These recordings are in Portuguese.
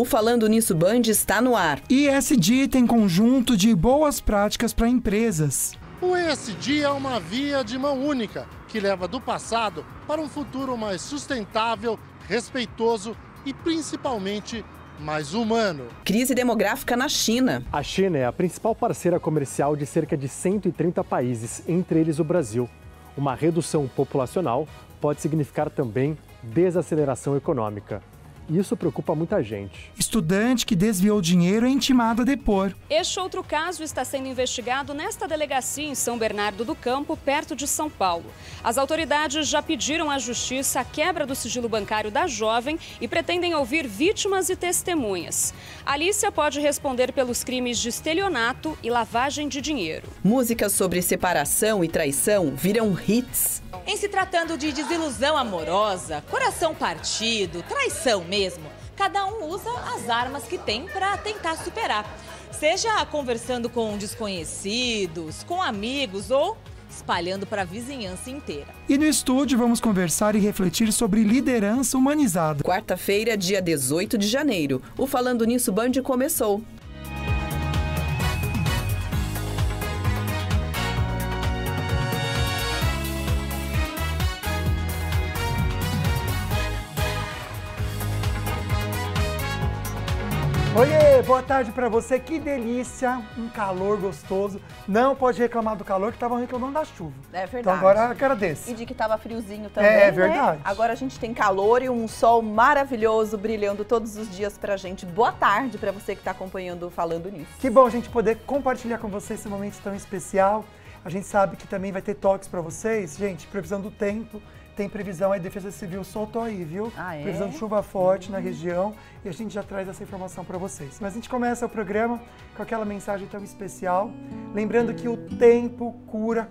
O Falando Nisso Band está no ar. E ESG tem conjunto de boas práticas para empresas. O ESG é uma via de mão única que leva do passado para um futuro mais sustentável, respeitoso e principalmente mais humano. Crise demográfica na China. A China é a principal parceira comercial de cerca de 130 países, entre eles o Brasil. Uma redução populacional pode significar também desaceleração econômica. Isso preocupa muita gente. Estudante que desviou dinheiro é intimado a depor. Este outro caso está sendo investigado nesta delegacia em São Bernardo do Campo, perto de São Paulo. As autoridades já pediram à justiça a quebra do sigilo bancário da jovem e pretendem ouvir vítimas e testemunhas. Alicia pode responder pelos crimes de estelionato e lavagem de dinheiro. Músicas sobre separação e traição viram hits. Em se tratando de desilusão amorosa, coração partido, traição mesmo, cada um usa as armas que tem para tentar superar. Seja conversando com desconhecidos, com amigos ou espalhando para a vizinhança inteira. E no estúdio vamos conversar e refletir sobre liderança humanizada. Quarta-feira, dia 18 de janeiro. O Falando Nisso Band começou. Oiê, boa tarde pra você, que delícia, um calor gostoso. Não pode reclamar do calor, que estavam reclamando da chuva. É verdade. Então agora agradeço. E de que tava friozinho também, É verdade. né? Agora a gente tem calor e um sol maravilhoso brilhando todos os dias pra gente. Boa tarde pra você que tá acompanhando o Falando Nisso. Que bom a gente poder compartilhar com vocês esse momento tão especial. A gente sabe que também vai ter toques pra vocês. Gente, previsão do tempo. Tem previsão, a Defesa Civil soltou aí, viu? Ah, é? Previsão de chuva forte na região e a gente já traz essa informação para vocês. Mas a gente começa o programa com aquela mensagem tão especial, lembrando que o tempo cura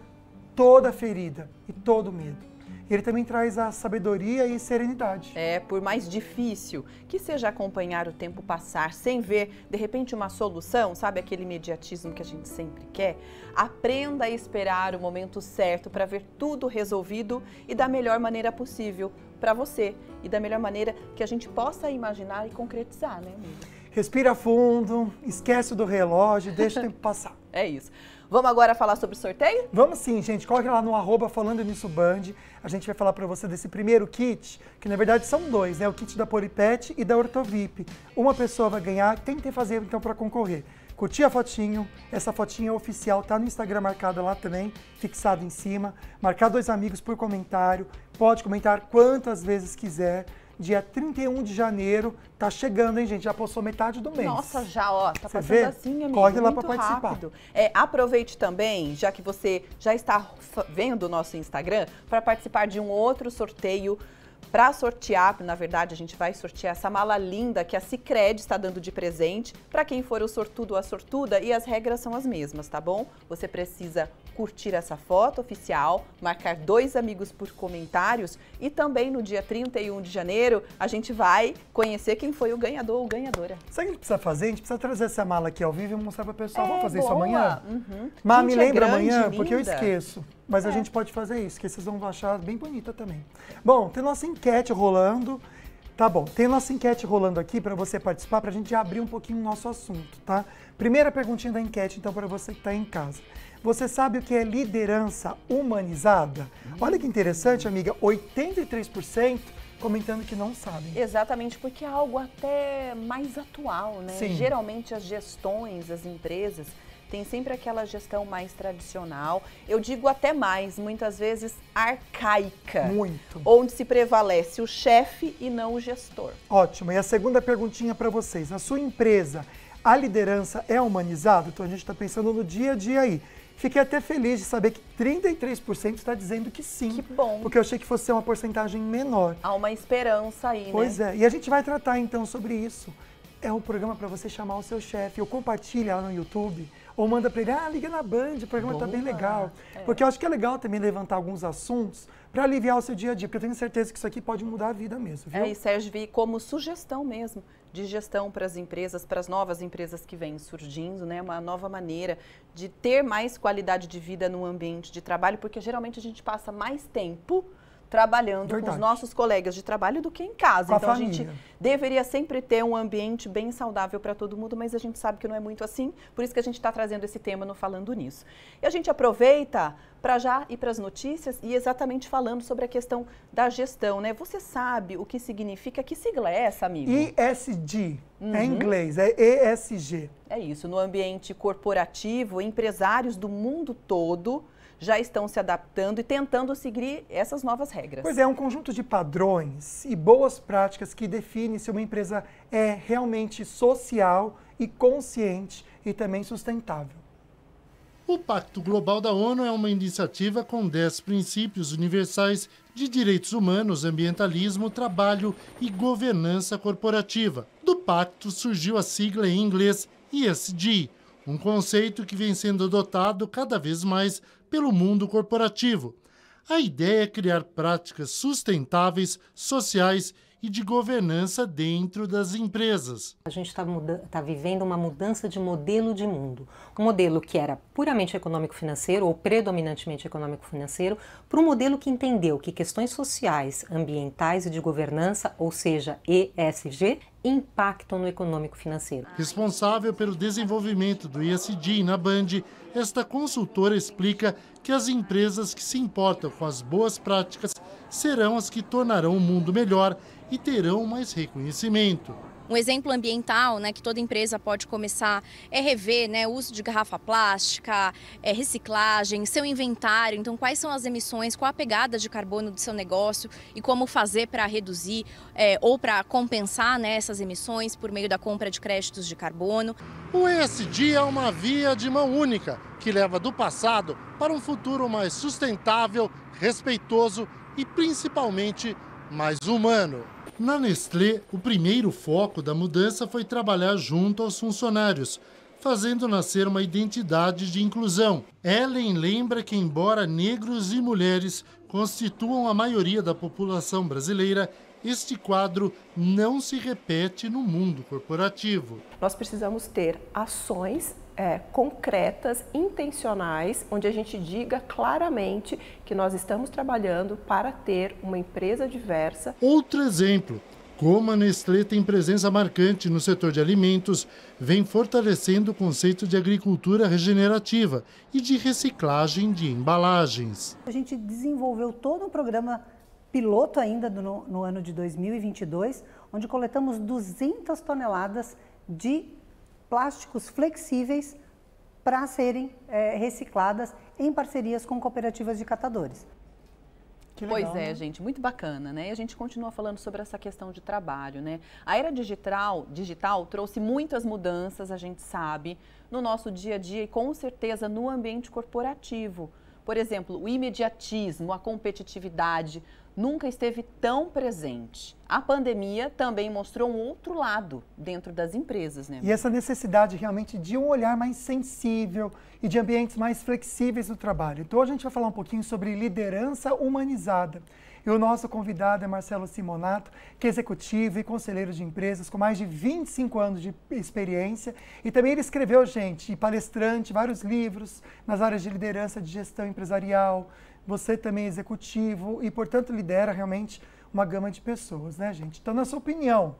toda ferida e todo medo. E ele também traz a sabedoria e serenidade. É, por mais difícil que seja acompanhar o tempo passar sem ver, de repente, uma solução, sabe aquele imediatismo que a gente sempre quer? Aprenda a esperar o momento certo para ver tudo resolvido e da melhor maneira possível para você e da melhor maneira que a gente possa imaginar e concretizar, né, amiga? Respira fundo, esquece do relógio, deixa o tempo passar. É isso. Vamos agora falar sobre o sorteio? Vamos sim, gente. Corre lá no @ Falando Nisso Band. A gente vai falar para você desse primeiro kit, que na verdade são dois, né? O kit da Polipet e da Ortovip. Uma pessoa vai ganhar, tente fazer então para concorrer. Curtir a fotinho, essa fotinha é oficial, tá no Instagram marcada lá também, fixado em cima. Marcar 2 amigos por comentário, pode comentar quantas vezes quiser. Dia 31 de janeiro, tá chegando, hein, gente? Já passou metade do mês. Nossa, já, ó, tá Você passando vê? assim, amigo. Corre lá muito para participar. rápido. Aproveite também, já que você já está vendo o nosso Instagram, para participar de um outro sorteio. Para sortear, na verdade, a gente vai sortear essa mala linda que a Sicredi está dando de presente para quem for o sortudo ou a sortuda, e as regras são as mesmas, tá bom? Você precisa curtir essa foto oficial, marcar 2 amigos por comentários e também no dia 31 de janeiro a gente vai conhecer quem foi o ganhador ou ganhadora. Sabe o que a gente precisa fazer? A gente precisa trazer essa mala aqui ao vivo e mostrar para o pessoal. Vamos fazer boa. isso amanhã? Uhum. Mas me Gente, é lembra grande, amanhã, porque eu linda. esqueço. Mas a gente pode fazer isso, que vocês vão achar bem bonita também. Bom, tem nossa enquete rolando. Tá bom, tem nossa enquete rolando aqui para você participar, para a gente abrir um pouquinho o nosso assunto, tá? Primeira perguntinha da enquete, então, para você que está em casa. Você sabe o que é liderança humanizada? Olha que interessante, amiga, 83% comentando que não sabem. Exatamente, porque é algo até mais atual, né? Sim. Geralmente as gestões, as empresas, tem sempre aquela gestão mais tradicional, eu digo até mais, muitas vezes arcaica. Muito. Onde se prevalece o chefe e não o gestor. Ótimo, e a segunda perguntinha para vocês. Na sua empresa, a liderança é humanizada? Então a gente está pensando no dia a dia aí. Fiquei até feliz de saber que 33% está dizendo que sim. Que bom. Porque eu achei que fosse ser uma porcentagem menor. Há uma esperança aí, Pois né? é, e a gente vai tratar então sobre isso. É um programa para você chamar o seu chefe, ou compartilha lá no YouTube, ou manda para ele, liga na Band, o programa tá bem legal. Porque eu acho que é legal também levantar alguns assuntos para aliviar o seu dia a dia, porque eu tenho certeza que isso aqui pode mudar a vida mesmo, viu? E serve como sugestão mesmo de gestão para as empresas, para as novas empresas que vêm surgindo, né? Uma nova maneira de ter mais qualidade de vida no ambiente de trabalho, porque geralmente a gente passa mais tempo trabalhando com Verdade. os nossos colegas de trabalho do que em casa. Com a Então a família. gente deveria sempre ter um ambiente bem saudável para todo mundo, mas a gente sabe que não é muito assim, por isso que a gente está trazendo esse tema no Falando Nisso. E a gente aproveita para já ir para as notícias e exatamente falando sobre a questão da gestão, né? Você sabe o que significa, que sigla é essa, amigo? ESG, é em inglês, é ESG. É isso, no ambiente corporativo, empresários do mundo todo já estão se adaptando e tentando seguir essas novas regras. Pois é, um conjunto de padrões e boas práticas que define se uma empresa é realmente social e consciente e também sustentável. O Pacto Global da ONU é uma iniciativa com 10 princípios universais de direitos humanos, ambientalismo, trabalho e governança corporativa. Do pacto surgiu a sigla em inglês ESG, um conceito que vem sendo adotado cada vez mais pelo mundo corporativo. A ideia é criar práticas sustentáveis, sociais e de governança dentro das empresas. A gente está vivendo uma mudança de modelo de mundo. Um modelo que era puramente econômico-financeiro ou predominantemente econômico-financeiro, para um modelo que entendeu que questões sociais, ambientais e de governança, ou seja, ESG, impactam no econômico-financeiro. Responsável pelo desenvolvimento do ESG na Band, esta consultora explica que as empresas que se importam com as boas práticas serão as que tornarão o mundo melhor e terão mais reconhecimento. Um exemplo ambiental, né, que toda empresa pode começar é rever, né, o uso de garrafa plástica, reciclagem, seu inventário. Então, quais são as emissões, qual a pegada de carbono do seu negócio e como fazer para reduzir ou para compensar, né, essas emissões por meio da compra de créditos de carbono. O ESG é uma via de mão única que leva do passado para um futuro mais sustentável, respeitoso e principalmente mais humano. Na Nestlé, o primeiro foco da mudança foi trabalhar junto aos funcionários, fazendo nascer uma identidade de inclusão. Ellen lembra que, embora negros e mulheres constituam a maioria da população brasileira, este quadro não se repete no mundo corporativo. Nós precisamos ter ações concretas, intencionais, onde a gente diga claramente que nós estamos trabalhando para ter uma empresa diversa. Outro exemplo, como a Nestlé tem presença marcante no setor de alimentos, vem fortalecendo o conceito de agricultura regenerativa e de reciclagem de embalagens. A gente desenvolveu todo um programa piloto ainda no ano de 2022, onde coletamos 200 toneladas de plásticos flexíveis para serem recicladas em parcerias com cooperativas de catadores. Que legal, Pois é, né? gente, muito bacana, né? E a gente continua falando sobre essa questão de trabalho, né? A era digital trouxe muitas mudanças, a gente sabe, no nosso dia a dia e com certeza no ambiente corporativo. Por exemplo, o imediatismo, a competitividade nunca esteve tão presente. A pandemia também mostrou um outro lado dentro das empresas, né? E essa necessidade realmente de um olhar mais sensível e de ambientes mais flexíveis do trabalho. Então a gente vai falar um pouquinho sobre liderança humanizada. E o nosso convidado é Marcelo Simonato, que é executivo e conselheiro de empresas com mais de 25 anos de experiência. E também ele escreveu, gente, e palestrante, vários livros nas áreas de liderança, de gestão empresarial. Você também é executivo e, portanto, lidera realmente uma gama de pessoas, né, gente? Então, na sua opinião,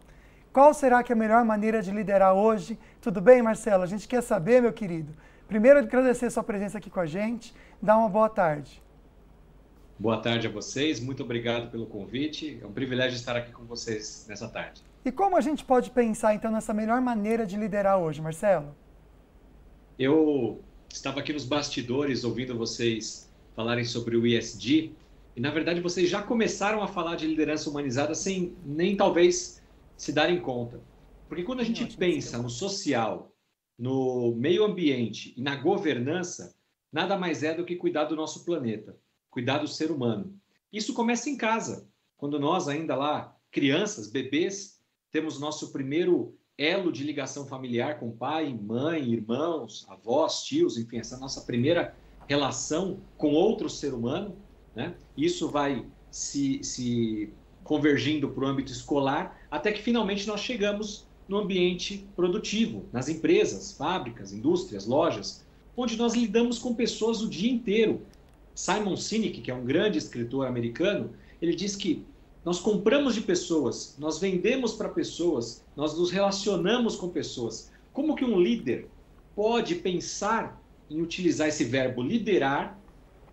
qual será que é a melhor maneira de liderar hoje? Tudo bem, Marcelo? A gente quer saber, meu querido. Primeiro, agradecer a sua presença aqui com a gente. Dá uma boa tarde. Boa tarde a vocês, muito obrigado pelo convite. É um privilégio estar aqui com vocês nessa tarde. E como a gente pode pensar, então, nessa melhor maneira de liderar hoje, Marcelo? Eu estava aqui nos bastidores ouvindo vocês falarem sobre o ESG e, na verdade, vocês já começaram a falar de liderança humanizada sem nem talvez se darem conta. Porque quando a gente pensa no social, no meio ambiente e na governança, nada mais é do que cuidar do nosso planeta, cuidar do ser humano. Isso começa em casa, quando nós ainda lá, crianças, bebês, temos nosso primeiro elo de ligação familiar com pai, mãe, irmãos, avós, tios, enfim, essa nossa primeira relação com outro ser humano, né? Isso vai se convergindo para o âmbito escolar, até que finalmente nós chegamos no ambiente produtivo, nas empresas, fábricas, indústrias, lojas, onde nós lidamos com pessoas o dia inteiro. Simon Sinek, que é um grande escritor americano, Ele diz que nós compramos de pessoas, nós vendemos para pessoas, nós nos relacionamos com pessoas. Como que um líder pode pensar em utilizar esse verbo liderar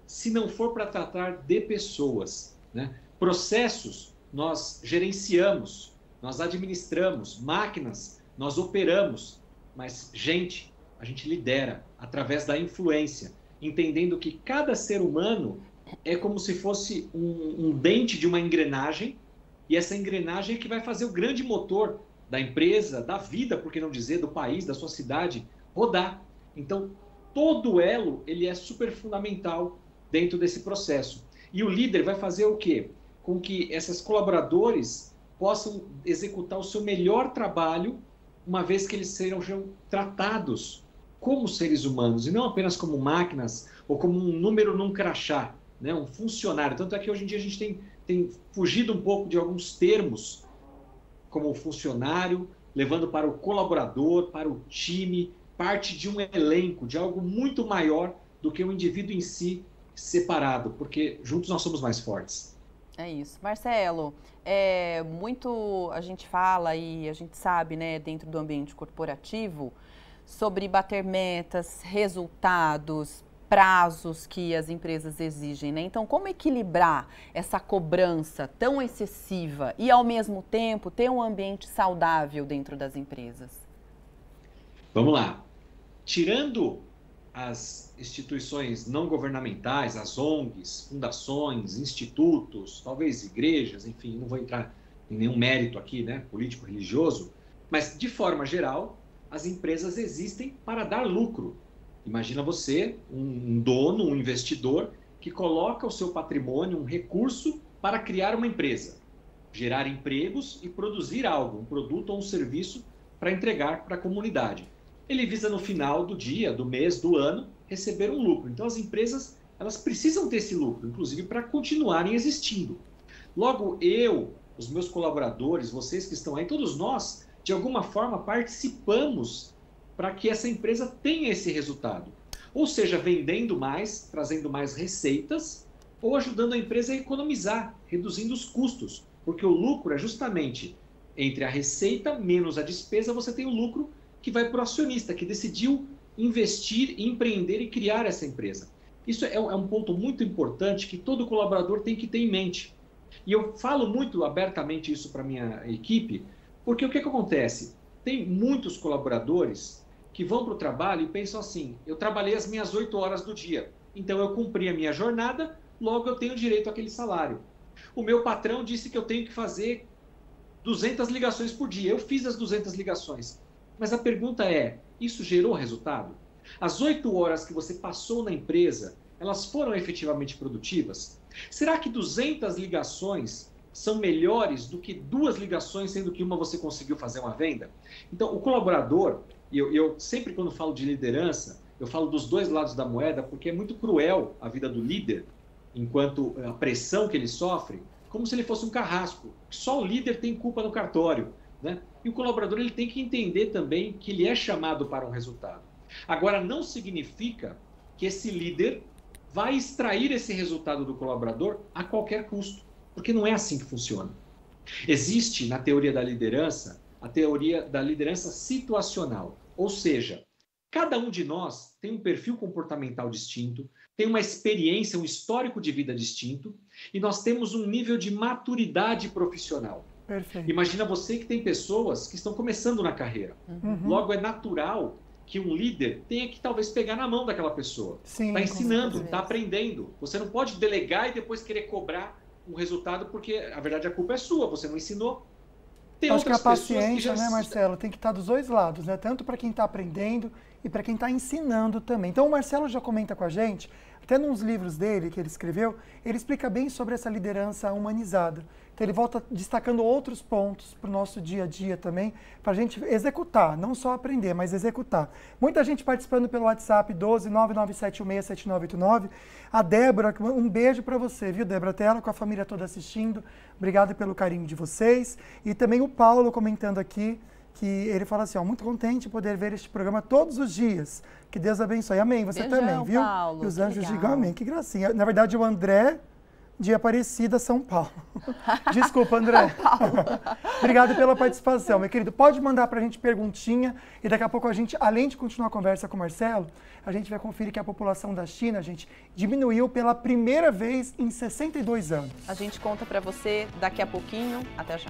se não for para tratar de pessoas, né? Processos nós gerenciamos, nós administramos, máquinas nós operamos, mas gente, a gente lidera através da influência, entendendo que cada ser humano é como se fosse um dente de uma engrenagem, e essa engrenagem é que vai fazer o grande motor da empresa, da vida, por que não dizer, do país, da sua cidade, rodar. Então, todo elo, ele é super fundamental dentro desse processo. E o líder vai fazer o quê? Com que esses colaboradores possam executar o seu melhor trabalho, uma vez que eles sejam tratados como seres humanos, e não apenas como máquinas, ou como um número num crachá, né? Um funcionário. Tanto é que hoje em dia a gente tem fugido um pouco de alguns termos, como o funcionário, levando para o colaborador, para o time, parte de um elenco, de algo muito maior do que o indivíduo em si separado, porque juntos nós somos mais fortes. É isso. Marcelo, muito a gente fala e a gente sabe, né, dentro do ambiente corporativo, sobre bater metas, resultados, prazos que as empresas exigem, né? Então, como equilibrar essa cobrança tão excessiva e, ao mesmo tempo, ter um ambiente saudável dentro das empresas? Vamos lá. Tirando as instituições não governamentais, as ONGs, fundações, institutos, talvez igrejas, enfim, não vou entrar em nenhum mérito aqui, né, político-religioso, mas, de forma geral, as empresas existem para dar lucro. Imagina você, um dono, um investidor, que coloca o seu patrimônio, um recurso, para criar uma empresa, gerar empregos e produzir algo, um produto ou um serviço para entregar para a comunidade. Ele visa no final do dia, do mês, do ano, receber um lucro. Então as empresas, elas precisam ter esse lucro, inclusive para continuarem existindo. Logo, eu, os meus colaboradores, vocês que estão aí, todos nós, de alguma forma, participamos para que essa empresa tenha esse resultado. Ou seja, vendendo mais, trazendo mais receitas, ou ajudando a empresa a economizar, reduzindo os custos. Porque o lucro é justamente entre a receita menos a despesa, você tem o lucro que vai para o acionista, que decidiu investir, empreender e criar essa empresa. Isso é um ponto muito importante que todo colaborador tem que ter em mente. E eu falo muito abertamente isso para a minha equipe, porque o que acontece? Tem muitos colaboradores que vão para o trabalho e pensam assim, eu trabalhei as minhas 8 horas do dia, então eu cumpri a minha jornada, logo eu tenho direito àquele salário. O meu patrão disse que eu tenho que fazer 200 ligações por dia, eu fiz as 200 ligações. Mas a pergunta é, isso gerou resultado? As 8 horas que você passou na empresa, elas foram efetivamente produtivas? Será que 200 ligações são melhores do que 2 ligações, sendo que uma você conseguiu fazer uma venda? Então, o colaborador, e eu sempre quando falo de liderança, eu falo dos dois lados da moeda, porque é muito cruel a vida do líder, enquanto a pressão que ele sofre, como se ele fosse um carrasco. Só o líder tem culpa no cartório, né? E o colaborador ele tem que entender também que ele é chamado para um resultado. Agora, não significa que esse líder vai extrair esse resultado do colaborador a qualquer custo, porque não é assim que funciona. Existe, na teoria da liderança, a teoria da liderança situacional, ou seja, cada um de nós tem um perfil comportamental distinto, tem uma experiência, um histórico de vida distinto, e nós temos um nível de maturidade profissional. Perfeito. Imagina você que tem pessoas que estão começando na carreira. Logo, é natural que um líder tenha que talvez pegar na mão daquela pessoa. Está ensinando, está aprendendo. Você não pode delegar e depois querer cobrar um resultado, porque, a verdade, a culpa é sua, você não ensinou. Tem Acho que a paciência, já... né, Marcelo, tem que estar dos dois lados, né? Tanto para quem está aprendendo e para quem está ensinando também. Então, o Marcelo já comenta com a gente, até nos livros dele que ele escreveu, ele explica bem sobre essa liderança humanizada. Então, ele volta destacando outros pontos para o nosso dia a dia também, para a gente executar, não só aprender, mas executar. Muita gente participando pelo WhatsApp 12997167989. A Débora, um beijo para você, viu, Débora? Até ela com a família toda assistindo. Obrigado pelo carinho de vocês. E também o Paulo comentando aqui, que ele fala assim, ó, muito contente de poder ver este programa todos os dias. Que Deus abençoe. Amém. Você Beijão, também, viu? Paulo, e os anjos legal. digam amém. Que gracinha. Na verdade, o André de Aparecida, São Paulo. Desculpa, André. Obrigado pela participação, meu querido. Pode mandar para a gente perguntinha e daqui a pouco a gente, além de continuar a conversa com o Marcelo, a gente vai conferir que a população da China, gente, diminuiu pela primeira vez em 62 anos. A gente conta para você daqui a pouquinho. Até já.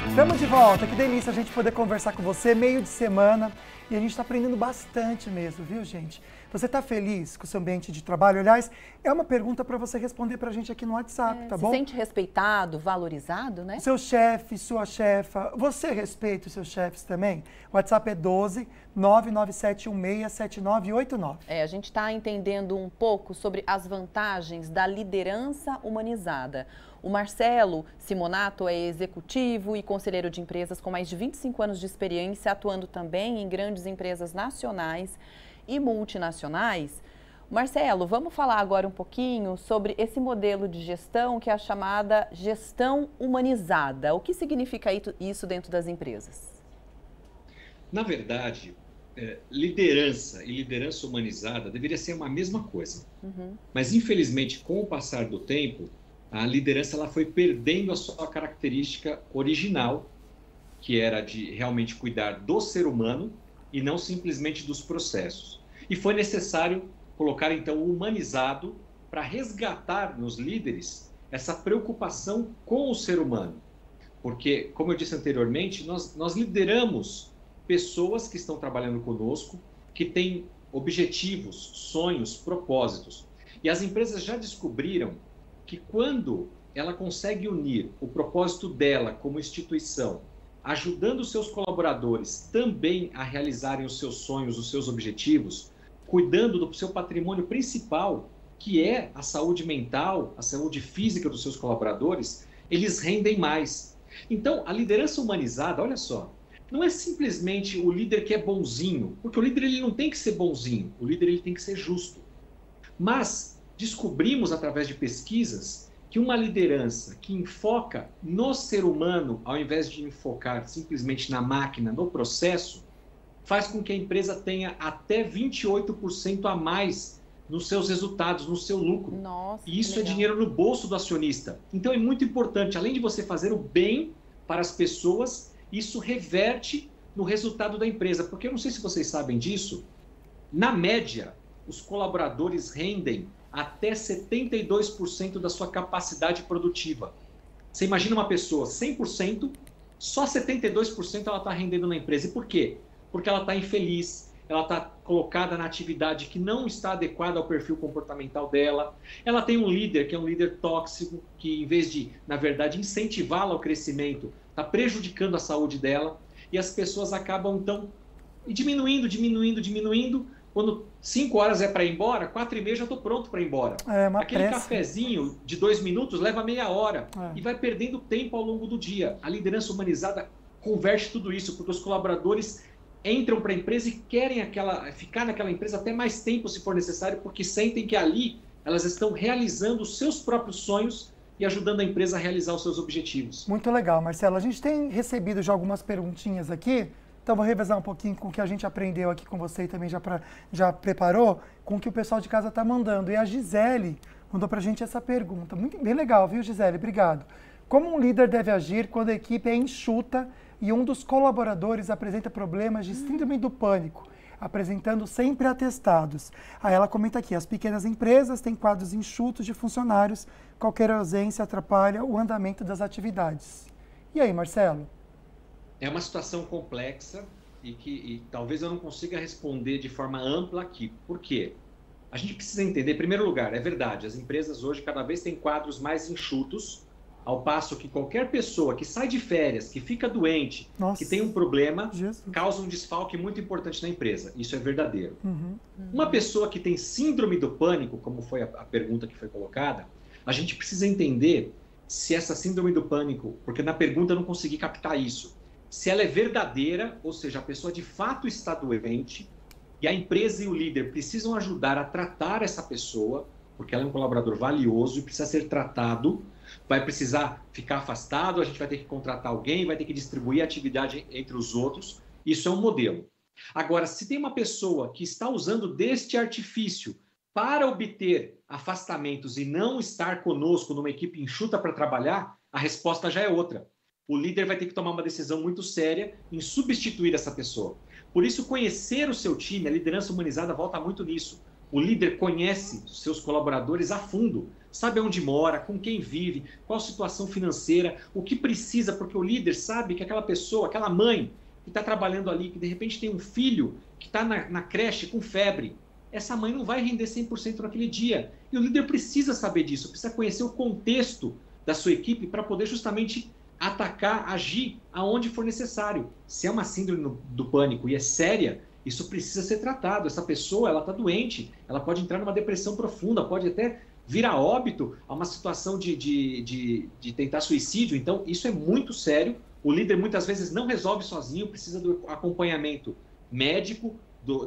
Estamos de volta, que delícia a gente poder conversar com você, meio de semana, e a gente está aprendendo bastante mesmo, viu, gente? Você está feliz com o seu ambiente de trabalho? Aliás, é uma pergunta para você responder para a gente aqui no WhatsApp, tá bom? Se sente respeitado, valorizado, né? Seu chefe, sua chefa, você respeita os seus chefes também? O WhatsApp é 12 997167989. A gente está entendendo um pouco sobre as vantagens da liderança humanizada. O Marcelo Simonato é executivo e conselheiro de empresas com mais de 25 anos de experiência, atuando também em grandes empresas nacionais e multinacionais. Marcelo, vamos falar agora um pouquinho sobre esse modelo de gestão que é a chamada gestão humanizada. O que significa isso dentro das empresas? Na verdade, liderança e liderança humanizada deveria ser uma mesma coisa. Mas, infelizmente, com o passar do tempo, a liderança ela foi perdendo a sua característica original, que era de realmente cuidar do ser humano e não simplesmente dos processos. E foi necessário colocar, então, o humanizado para resgatar nos líderes essa preocupação com o ser humano. Porque, como eu disse anteriormente, nós lideramos pessoas que estão trabalhando conosco, que têm objetivos, sonhos, propósitos. E as empresas já descobriram que quando ela consegue unir o propósito dela como instituição, ajudando os seus colaboradores também a realizarem os seus sonhos, os seus objetivos, cuidando do seu patrimônio principal, que é a saúde mental, a saúde física dos seus colaboradores, eles rendem mais. Então, a liderança humanizada, olha só, não é simplesmente o líder que é bonzinho, porque o líder ele não tem que ser bonzinho, o líder ele tem que ser justo. Mas descobrimos através de pesquisas que uma liderança que enfoca no ser humano, ao invés de enfocar simplesmente na máquina, no processo, faz com que a empresa tenha até 28% a mais nos seus resultados, no seu lucro. Nossa, e isso é dinheiro no bolso do acionista. Então é muito importante, além de você fazer o bem para as pessoas, isso reverte no resultado da empresa. Porque eu não sei se vocês sabem disso, na média, os colaboradores rendem até 72% da sua capacidade produtiva. Você imagina uma pessoa 100%, só 72% ela está rendendo na empresa. E por quê? Porque ela está infeliz, ela está colocada na atividade que não está adequada ao perfil comportamental dela. Ela tem um líder que é um líder tóxico, que em vez de, na verdade, incentivá-la ao crescimento, está prejudicando a saúde dela. E as pessoas acabam, então, E diminuindo. Quando 5 horas é para ir embora, 4h30 já estou pronto para ir embora. Aquele cafezinho de 2 minutos leva meia hora e vai perdendo tempo ao longo do dia. A liderança humanizada converte tudo isso, porque os colaboradores entram para a empresa e querem ficar naquela empresa até mais tempo, se for necessário, porque sentem que ali elas estão realizando os seus próprios sonhos e ajudando a empresa a realizar os seus objetivos. Muito legal, Marcelo. A gente tem recebido já algumas perguntinhas aqui. Então, vou revezar um pouquinho com o que a gente aprendeu aqui com você e também já preparou com o que o pessoal de casa está mandando. E a Gisele mandou para a gente essa pergunta. Muito bem legal, viu, Gisele? Obrigado. Como um líder deve agir quando a equipe é enxuta e um dos colaboradores apresenta problemas de síndrome do pânico, apresentando sempre atestados? Aí ela comenta aqui, as pequenas empresas têm quadros enxutos de funcionários, qualquer ausência atrapalha o andamento das atividades. E aí, Marcelo? É uma situação complexa e talvez eu não consiga responder de forma ampla aqui. Por quê? A gente precisa entender, em primeiro lugar, é verdade, as empresas hoje cada vez têm quadros mais enxutos, ao passo que qualquer pessoa que sai de férias, que fica doente, que tem um problema, causa um desfalque muito importante na empresa. Isso é verdadeiro. Uma pessoa que tem síndrome do pânico, como foi a pergunta que foi colocada, a gente precisa entender se essa síndrome do pânico, porque na pergunta eu não consegui captar isso, se ela é verdadeira, ou seja, a pessoa de fato está doente e a empresa e o líder precisam ajudar a tratar essa pessoa, porque ela é um colaborador valioso e precisa ser tratado, vai precisar ficar afastado, a gente vai ter que contratar alguém, vai ter que distribuir a atividade entre os outros. Isso é um modelo. Agora, se tem uma pessoa que está usando deste artifício para obter afastamentos e não estar conosco numa equipe enxuta para trabalhar, a resposta já é outra. O líder vai ter que tomar uma decisão muito séria em substituir essa pessoa. Por isso, conhecer o seu time, a liderança humanizada volta muito nisso. O líder conhece os seus colaboradores a fundo, sabe onde mora, com quem vive, qual a situação financeira, o que precisa, porque o líder sabe que aquela pessoa, aquela mãe que está trabalhando ali, que de repente tem um filho que está na creche com febre, essa mãe não vai render 100% naquele dia. E o líder precisa saber disso, precisa conhecer o contexto da sua equipe para poder justamente atacar, agir aonde for necessário. Se é uma síndrome do pânico e é séria, isso precisa ser tratado. Essa pessoa, ela está doente, ela pode entrar numa depressão profunda, pode até vir a óbito, a uma situação de tentar suicídio. Então, isso é muito sério. O líder muitas vezes não resolve sozinho, precisa do acompanhamento médico,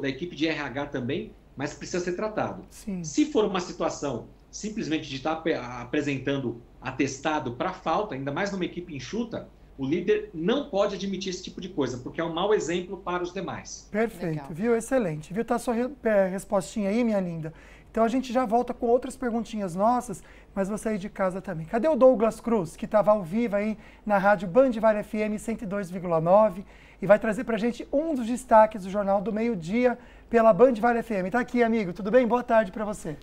da equipe de RH também, mas precisa ser tratado. Sim. Se for uma situação simplesmente de estar apresentando atestado para falta, ainda mais numa equipe enxuta, o líder não pode admitir esse tipo de coisa, porque é um mau exemplo para os demais. Perfeito, Legal. Viu? Excelente. Viu? Tá a sua respostinha aí, minha linda? Então a gente já volta com outras perguntinhas nossas, mas você aí de casa também. Cadê o Douglas Cruz, que estava ao vivo aí na rádio Band Vale FM 102,9 e vai trazer pra gente um dos destaques do Jornal do Meio-Dia pela Band Vale FM. Tá aqui, amigo. Tudo bem? Boa tarde para você.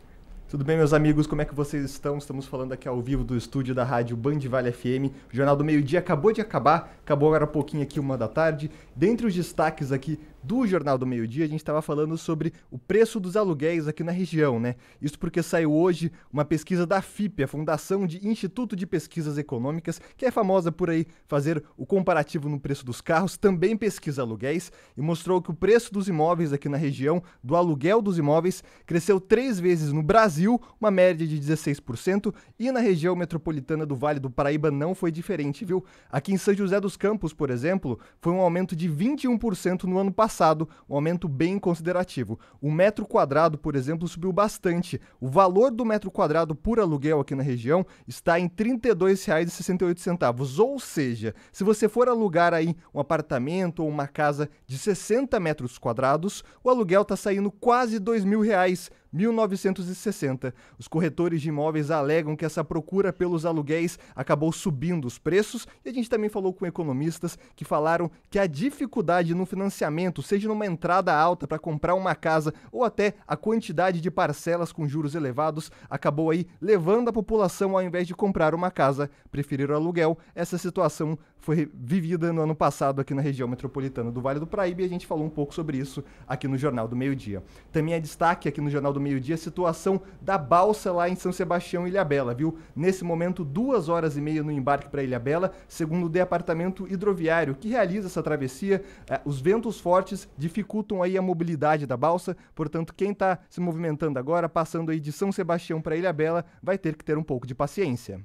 Tudo bem, meus amigos? Como é que vocês estão? Estamos falando aqui ao vivo do estúdio da rádio Band Vale FM. O Jornal do Meio-Dia acabou de acabar, acabou agora há pouquinho aqui, 1h da tarde. Dentre os destaques aqui do Jornal do Meio-Dia, a gente estava falando sobre o preço dos aluguéis aqui na região, né? Isso porque saiu hoje uma pesquisa da FIPE, a Fundação de Instituto de Pesquisas Econômicas, que é famosa por aí fazer o comparativo no preço dos carros, também pesquisa aluguéis, e mostrou que o preço dos imóveis aqui na região, do aluguel dos imóveis, cresceu 3 vezes no Brasil, uma média de 16%, e na região metropolitana do Vale do Paraíba não foi diferente, viu? Aqui em São José dos Campos, por exemplo, foi um aumento de 21% no ano passado, um aumento bem considerativo. O metro quadrado, por exemplo, subiu bastante. O valor do metro quadrado por aluguel aqui na região está em R$ 32,68. Ou seja, se você for alugar aí um apartamento ou uma casa de 60 metros quadrados, o aluguel está saindo quase R$ 2.000. 1.960. Os corretores de imóveis alegam que essa procura pelos aluguéis acabou subindo os preços, e a gente também falou com economistas que falaram que a dificuldade no financiamento, seja numa entrada alta para comprar uma casa ou até a quantidade de parcelas com juros elevados, acabou aí levando a população, ao invés de comprar uma casa, preferir o aluguel. Essa situação foi vivida no ano passado aqui na região metropolitana do Vale do Paraíba, e a gente falou um pouco sobre isso aqui no Jornal do Meio-Dia. Também é destaque aqui no Jornal do Meio-Dia a situação da balsa lá em São Sebastião, Ilhabela, viu? Nesse momento, 2 horas e meia no embarque para Ilhabela, segundo o Departamento Hidroviário, que realiza essa travessia. Os ventos fortes dificultam aí a mobilidade da balsa, portanto, quem está se movimentando agora, passando aí de São Sebastião para Ilhabela, vai ter que ter um pouco de paciência.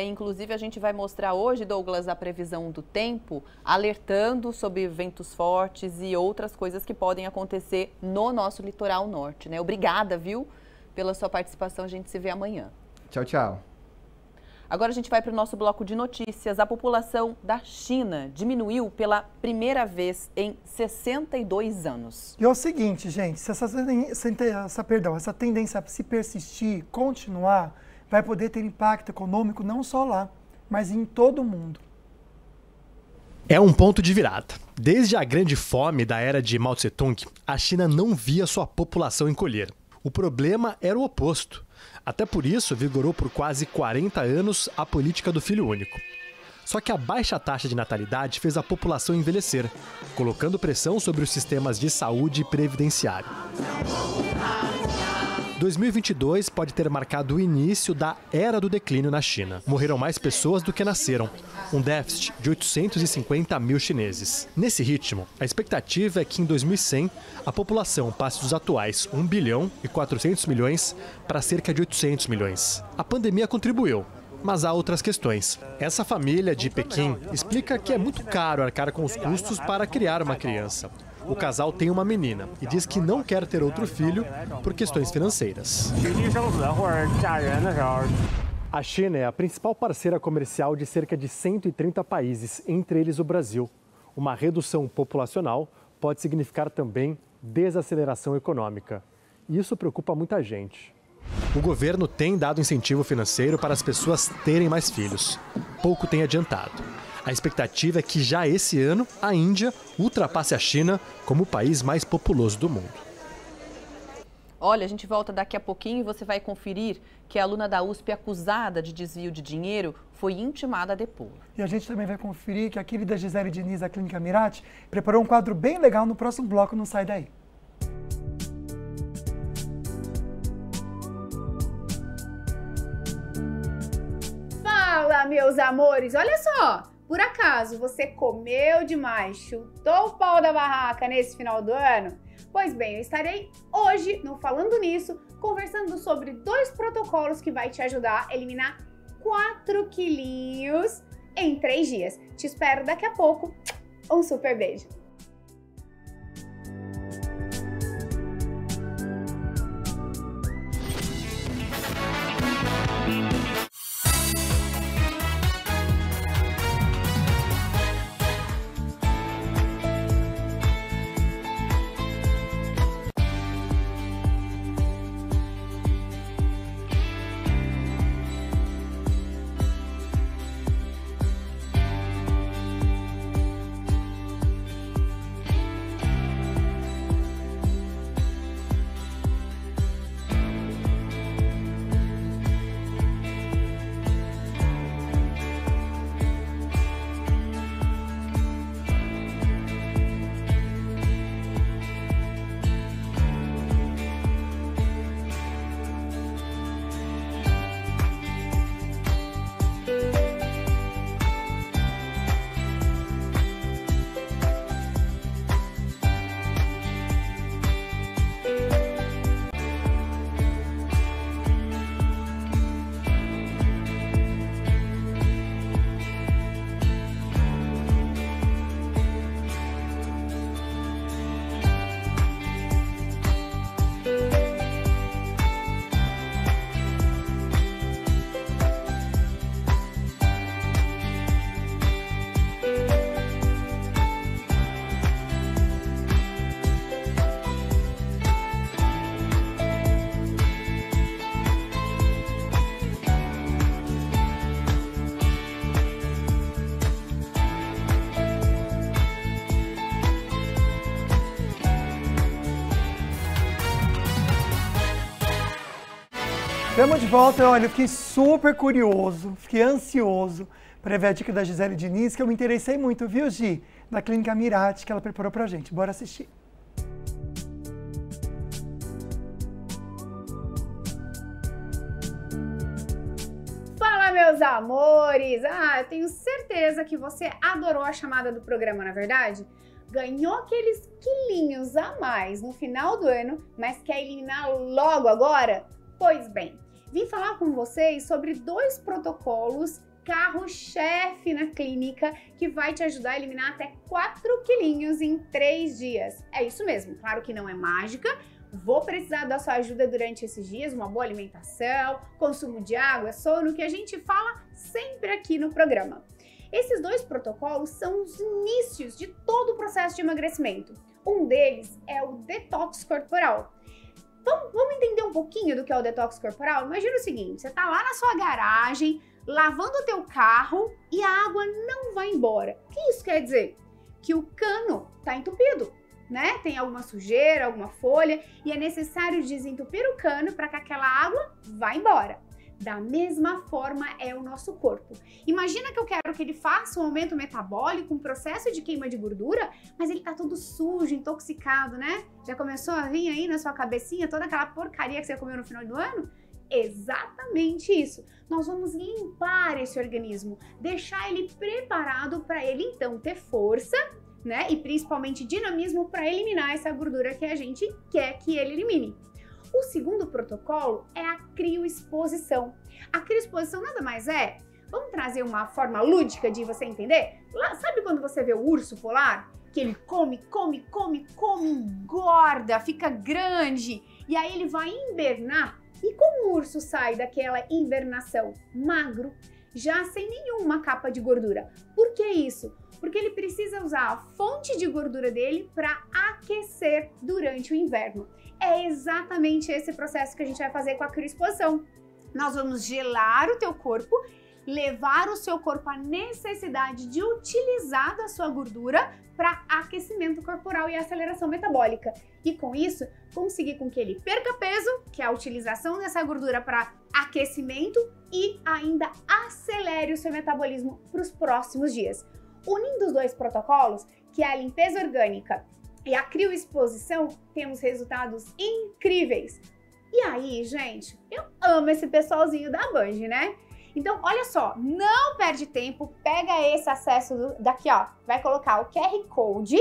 Inclusive a gente vai mostrar hoje, Douglas, a previsão do tempo, alertando sobre ventos fortes e outras coisas que podem acontecer no nosso litoral norte, né? Obrigada, viu, pela sua participação. A gente se vê amanhã. Tchau, tchau. Agora a gente vai para o nosso bloco de notícias. A população da China diminuiu pela primeira vez em 62 anos. E é o seguinte, gente, se essa tendência se persistir, continuar, vai poder ter impacto econômico não só lá, mas em todo o mundo. É um ponto de virada. Desde a grande fome da era de Mao Tse-tung, a China não via sua população encolher. O problema era o oposto. Até por isso, vigorou por quase 40 anos a política do filho único. Só que a baixa taxa de natalidade fez a população envelhecer, colocando pressão sobre os sistemas de saúde e previdenciário. 2022 pode ter marcado o início da era do declínio na China. Morreram mais pessoas do que nasceram, um déficit de 850 mil chineses. Nesse ritmo, a expectativa é que em 2100 a população passe dos atuais 1 bilhão e 400 milhões para cerca de 800 milhões. A pandemia contribuiu, mas há outras questões. Essa família de Pequim explica que é muito caro arcar com os custos para criar uma criança. O casal tem uma menina e diz que não quer ter outro filho por questões financeiras. A China é a principal parceira comercial de cerca de 130 países, entre eles o Brasil. Uma redução populacional pode significar também desaceleração econômica. E isso preocupa muita gente. O governo tem dado incentivo financeiro para as pessoas terem mais filhos. Pouco tem adiantado. A expectativa é que já esse ano a Índia ultrapasse a China como o país mais populoso do mundo. Olha, a gente volta daqui a pouquinho e você vai conferir que a aluna da USP acusada de desvio de dinheiro foi intimada a depor. E a gente também vai conferir que a querida Gisele Diniz, da Clínica Mirati, preparou um quadro bem legal no próximo bloco, não sai daí. Fala, meus amores, olha só! Por acaso você comeu demais, chutou o pau da barraca nesse final do ano? Pois bem, eu estarei hoje no Falando Nisso conversando sobre 2 protocolos que vai te ajudar a eliminar 4 quilinhos em 3 dias. Te espero daqui a pouco. Um super beijo! Estamos de volta. Olha, eu fiquei super curioso, fiquei ansioso para ver a dica da Gisele Diniz, que eu me interessei muito, viu, Gi? Da Clínica Mirati, que ela preparou pra gente. Bora assistir. Fala, meus amores! Eu tenho certeza que você adorou a chamada do programa, na verdade? Ganhou aqueles quilinhos a mais no final do ano, mas quer eliminar logo agora? Pois bem, vim falar com vocês sobre 2 protocolos carro-chefe na clínica que vai te ajudar a eliminar até 4 quilinhos em 3 dias. É isso mesmo, claro que não é mágica. Vou precisar da sua ajuda durante esses dias, uma boa alimentação, consumo de água, sono, que a gente fala sempre aqui no programa. Esses 2 protocolos são os inícios de todo o processo de emagrecimento. Um deles é o detox corporal. Vamos entender um pouquinho do que é o detox corporal? Imagina o seguinte, você está lá na sua garagem, lavando o teu carro e a água não vai embora. O que isso quer dizer? Que o cano está entupido, né? Tem alguma sujeira, alguma folha e é necessário desentupir o cano para que aquela água vá embora. Da mesma forma é o nosso corpo. Imagina que eu quero que ele faça um aumento metabólico, um processo de queima de gordura, mas ele tá todo sujo, intoxicado, né? Já começou a vir aí na sua cabecinha toda aquela porcaria que você comeu no final do ano? Exatamente isso. Nós vamos limpar esse organismo, deixar ele preparado para ele então ter força, né? E principalmente dinamismo para eliminar essa gordura que a gente quer que ele elimine. O segundo protocolo é a crioexposição. A crioexposição nada mais é, vamos trazer uma forma lúdica de você entender? Sabe quando você vê o urso polar? Que ele come, engorda, fica grande e aí ele vai hibernar. E como o urso sai daquela hibernação? Magro, já sem nenhuma capa de gordura. Por que isso? Porque ele precisa usar a fonte de gordura dele para aquecer durante o inverno. É exatamente esse processo que a gente vai fazer com a crioexposição. Nós vamos gelar o teu corpo, levar o seu corpo à necessidade de utilizar da sua gordura para aquecimento corporal e aceleração metabólica. E com isso, conseguir com que ele perca peso, que é a utilização dessa gordura para aquecimento, e ainda acelere o seu metabolismo para os próximos dias. Unindo os 2 protocolos, que é a limpeza orgânica e a crioexposição, temos resultados incríveis. E aí, gente, eu amo esse pessoalzinho da Band, né? Então, olha só, não perde tempo, pega esse acesso daqui, ó, vai colocar o QR Code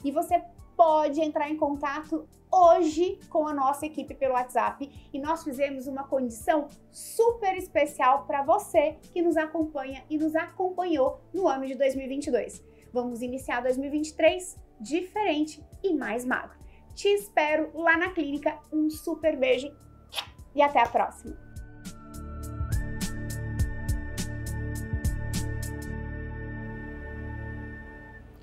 e você pode entrar em contato hoje com a nossa equipe pelo WhatsApp e nós fizemos uma condição super especial para você que nos acompanha e nos acompanhou no ano de 2022. Vamos iniciar 2023 diferente e mais magro. Te espero lá na clínica, um super beijo e até a próxima!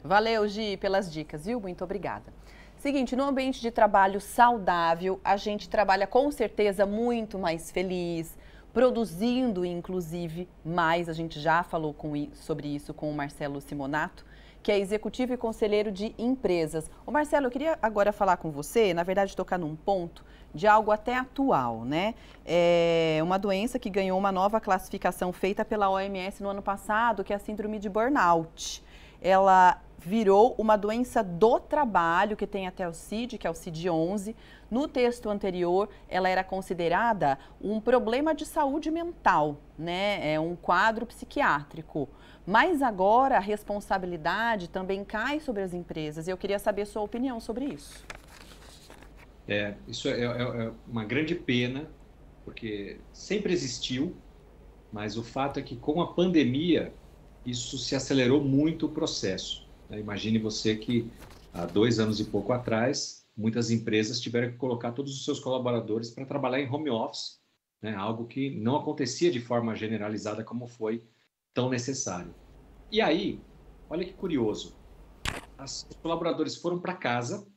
Valeu, Gi, pelas dicas, viu? Muito obrigada. Seguinte, no ambiente de trabalho saudável, a gente trabalha com certeza muito mais feliz, produzindo inclusive mais. A gente já falou sobre isso com o Marcelo Simonato, que é executivo e conselheiro de empresas. Ô Marcelo, eu queria agora falar com você, na verdade tocar num ponto de algo até atual, né? É uma doença que ganhou uma nova classificação feita pela OMS no ano passado, que é a síndrome de burnout. Ela virou uma doença do trabalho, que tem até o CID, que é o CID-11. No texto anterior, ela era considerada um problema de saúde mental, né? É um quadro psiquiátrico. Mas agora a responsabilidade também cai sobre as empresas. E eu queria saber a sua opinião sobre isso. Isso é uma grande pena, porque sempre existiu, mas o fato é que com a pandemia, isso se acelerou muito o processo. Imagine você que há 2 anos e pouco atrás, muitas empresas tiveram que colocar todos os seus colaboradores para trabalhar em home office, né? Algo que não acontecia de forma generalizada como foi tão necessário. E aí, olha que curioso, os colaboradores foram para casa,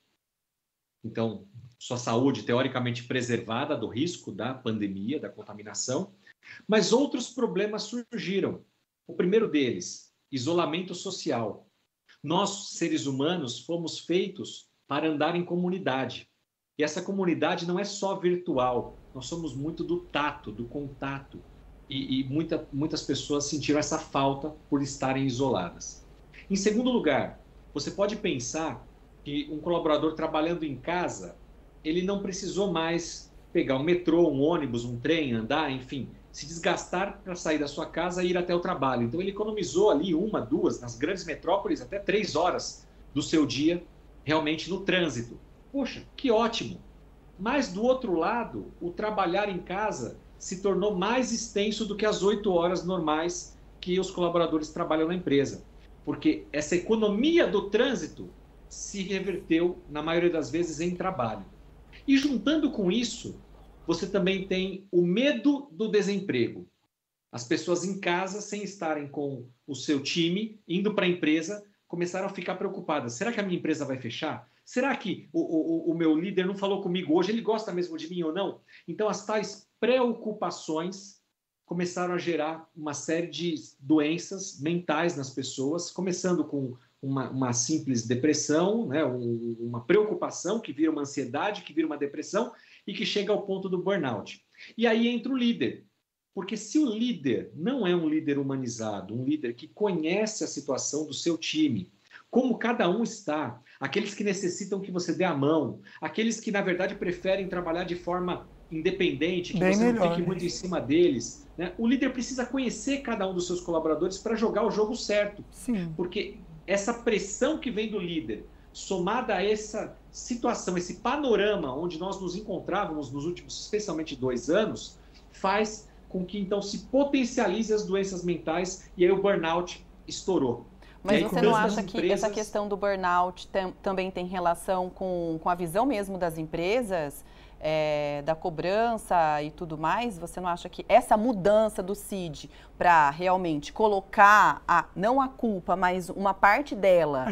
então sua saúde teoricamente preservada do risco da pandemia, da contaminação, mas outros problemas surgiram. O primeiro deles, isolamento social. Nós, seres humanos, fomos feitos para andar em comunidade. E essa comunidade não é só virtual. Nós somos muito do tato, do contato. E muitas pessoas sentiram essa falta por estarem isoladas. Em segundo lugar, você pode pensar que um colaborador trabalhando em casa, ele não precisou mais pegar um metrô, um ônibus, um trem, andar, enfim. se desgastar para sair da sua casa e ir até o trabalho. Então ele economizou ali 1, 2, nas grandes metrópoles, até 3 horas do seu dia realmente no trânsito. Poxa, que ótimo! Mas do outro lado, o trabalhar em casa se tornou mais extenso do que as 8 horas normais que os colaboradores trabalham na empresa. Porque essa economia do trânsito se reverteu, na maioria das vezes, em trabalho. E juntando com isso, você também tem o medo do desemprego. As pessoas em casa, sem estarem com o seu time, indo para a empresa, começaram a ficar preocupadas. Será que a minha empresa vai fechar? Será que o meu líder não falou comigo hoje? Ele gosta mesmo de mim ou não? Então, as tais preocupações começaram a gerar uma série de doenças mentais nas pessoas, começando com uma simples depressão, né? Uma preocupação que vira uma ansiedade, que vira uma depressão e que chega ao ponto do burnout. E aí entra o líder. Porque se o líder não é um líder humanizado, um líder que conhece a situação do seu time, como cada um está, aqueles que necessitam que você dê a mão, aqueles que, na verdade, preferem trabalhar de forma independente, que bem você melhor, não fique muito em cima deles, né? O líder precisa conhecer cada um dos seus colaboradores para jogar o jogo certo. Sim. Porque essa pressão que vem do líder, somada a essa situação, esse panorama onde nós nos encontrávamos nos últimos, especialmente 2 anos, faz com que, então, se potencialize as doenças mentais e aí o burnout estourou. Mas você não acha que essa questão do burnout também tem relação com a visão mesmo das empresas, da cobrança e tudo mais? Você não acha que essa mudança do CID para realmente colocar, não a culpa, mas uma parte dela, a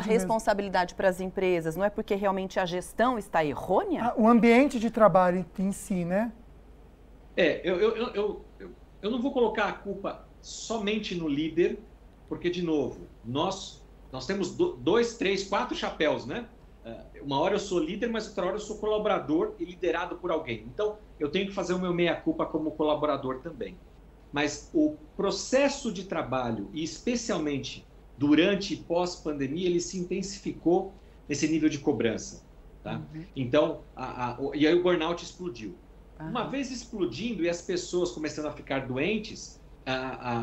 responsabilidade para as empresas, não é porque realmente a gestão está errônea? O ambiente de trabalho em si, né? Eu não vou colocar a culpa somente no líder, porque, de novo, nós temos 2, 3, 4 chapéus, né? Uma hora eu sou líder, mas outra hora eu sou colaborador e liderado por alguém. Então, eu tenho que fazer o meu meia-culpa como colaborador também. Mas o processo de trabalho, e especialmente durante e pós-pandemia, ele se intensificou nesse nível de cobrança. Tá? Então, e aí o burnout explodiu. Uma vez explodindo e as pessoas começando a ficar doentes,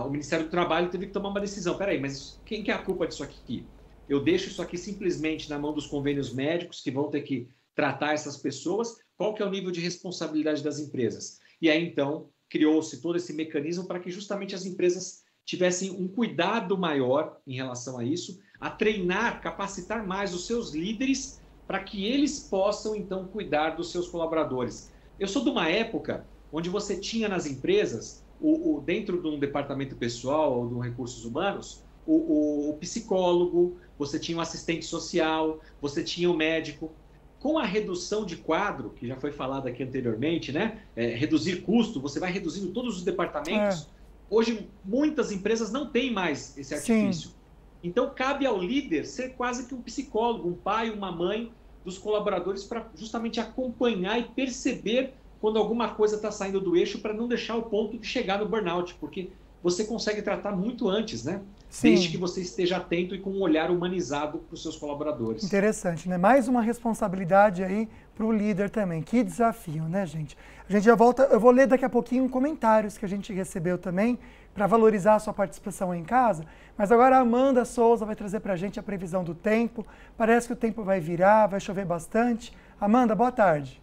o Ministério do Trabalho teve que tomar uma decisão. Peraí, mas quem que é a culpa disso aqui? Eu deixo isso aqui simplesmente na mão dos convênios médicos, que vão ter que tratar essas pessoas. Qual que é o nível de responsabilidade das empresas? E aí, então, criou-se todo esse mecanismo para que justamente as empresas tivessem um cuidado maior em relação a isso, a treinar, capacitar mais os seus líderes para que eles possam, então, cuidar dos seus colaboradores. Eu sou de uma época onde você tinha nas empresas, dentro de um departamento pessoal ou de um recursos humanos, o psicólogo, você tinha o assistente social, você tinha o médico. Com a redução de quadro, que já foi falado aqui anteriormente, né? Reduzir custo, você vai reduzindo todos os departamentos. Hoje, muitas empresas não têm mais esse artifício. Sim. Então, cabe ao líder ser quase que um psicólogo, um pai, uma mãe dos colaboradores para justamente acompanhar e perceber quando alguma coisa está saindo do eixo para não deixar o ponto de chegar no burnout, porque você consegue tratar muito antes, né? Sim. Desde que você esteja atento e com um olhar humanizado para os seus colaboradores. Interessante, né? Mais uma responsabilidade aí para o líder também. Que desafio, né, gente? A gente já volta, eu vou ler daqui a pouquinho comentários que a gente recebeu também para valorizar a sua participação aí em casa. Mas agora a Amanda Souza vai trazer para a gente a previsão do tempo. Parece que o tempo vai virar, vai chover bastante. Amanda, boa tarde.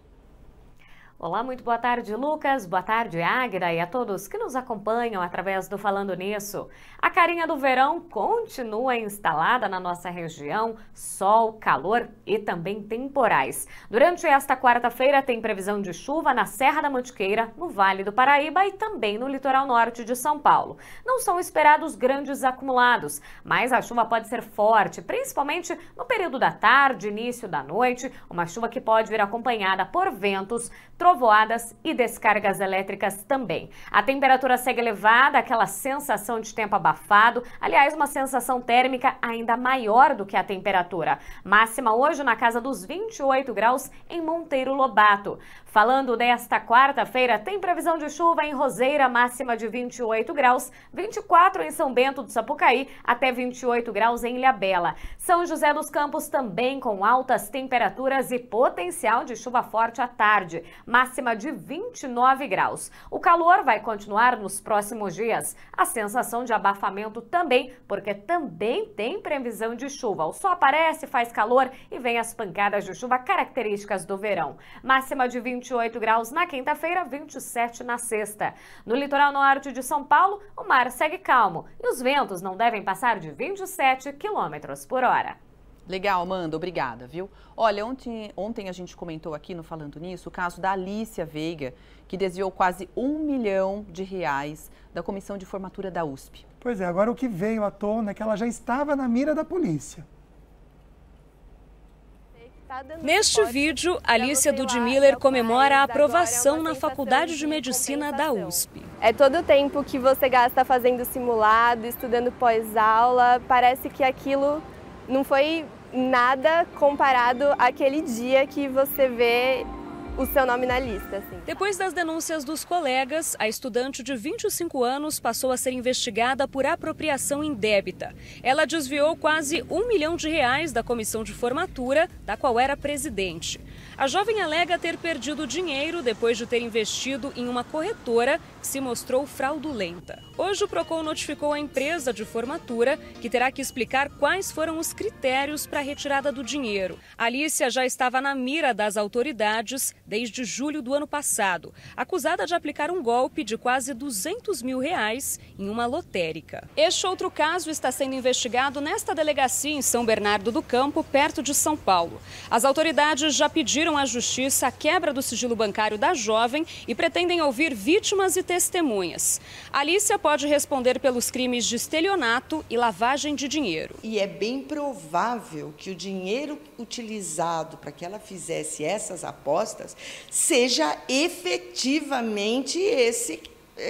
Olá, muito boa tarde, Lucas. Boa tarde, Águida, e a todos que nos acompanham através do Falando Nisso. A carinha do verão continua instalada na nossa região, sol, calor e também temporais. Durante esta quarta-feira tem previsão de chuva na Serra da Mantiqueira, no Vale do Paraíba e também no litoral norte de São Paulo. Não são esperados grandes acumulados, mas a chuva pode ser forte, principalmente no período da tarde, início da noite, uma chuva que pode vir acompanhada por ventos, trovoadas e descargas elétricas também. A temperatura segue elevada, aquela sensação de tempo abafado, aliás, uma sensação térmica ainda maior do que a temperatura. Máxima hoje na casa dos 28 graus em Monteiro Lobato. Falando desta quarta-feira, tem previsão de chuva em Roseira, máxima de 28 graus, 24 em São Bento do Sapucaí, até 28 graus em Ilhabela. São José dos Campos também com altas temperaturas e potencial de chuva forte à tarde, máxima de 29 graus. O calor vai continuar nos próximos dias. A sensação de abafamento também, porque também tem previsão de chuva. O sol aparece, faz calor e vem as pancadas de chuva características do verão. Máxima de 28 graus na quinta-feira, 27 na sexta. No litoral norte de São Paulo, o mar segue calmo e os ventos não devem passar de 27 km por hora. Legal, Amanda, obrigada, viu? Olha, ontem a gente comentou aqui no Falando Nisso o caso da Alicia Veiga, que desviou quase R$1 milhão da comissão de formatura da USP. Pois é, agora o que veio à tona é que ela já estava na mira da polícia. Neste vídeo, Alicia Dudmiller comemora a aprovação na Faculdade de Medicina da USP. É todo o tempo que você gasta fazendo simulado, estudando pós-aula, parece que aquilo não foi nada comparado àquele dia que você vê o seu nome na lista. Assim. Depois das denúncias dos colegas, a estudante de 25 anos passou a ser investigada por apropriação indébita. Ela desviou quase R$1 milhão da comissão de formatura, da qual era presidente. A jovem alega ter perdido dinheiro depois de ter investido em uma corretora que se mostrou fraudulenta. Hoje o Procon notificou a empresa de formatura que terá que explicar quais foram os critérios para a retirada do dinheiro. A Alicia já estava na mira das autoridades desde julho do ano passado, acusada de aplicar um golpe de quase R$200 mil em uma lotérica. Este outro caso está sendo investigado nesta delegacia em São Bernardo do Campo, perto de São Paulo. As autoridades já pediram à Justiça a quebra do sigilo bancário da jovem e pretendem ouvir vítimas e testemunhas. A Alicia pode responder pelos crimes de estelionato e lavagem de dinheiro. E é bem provável que o dinheiro utilizado para que ela fizesse essas apostas seja efetivamente esse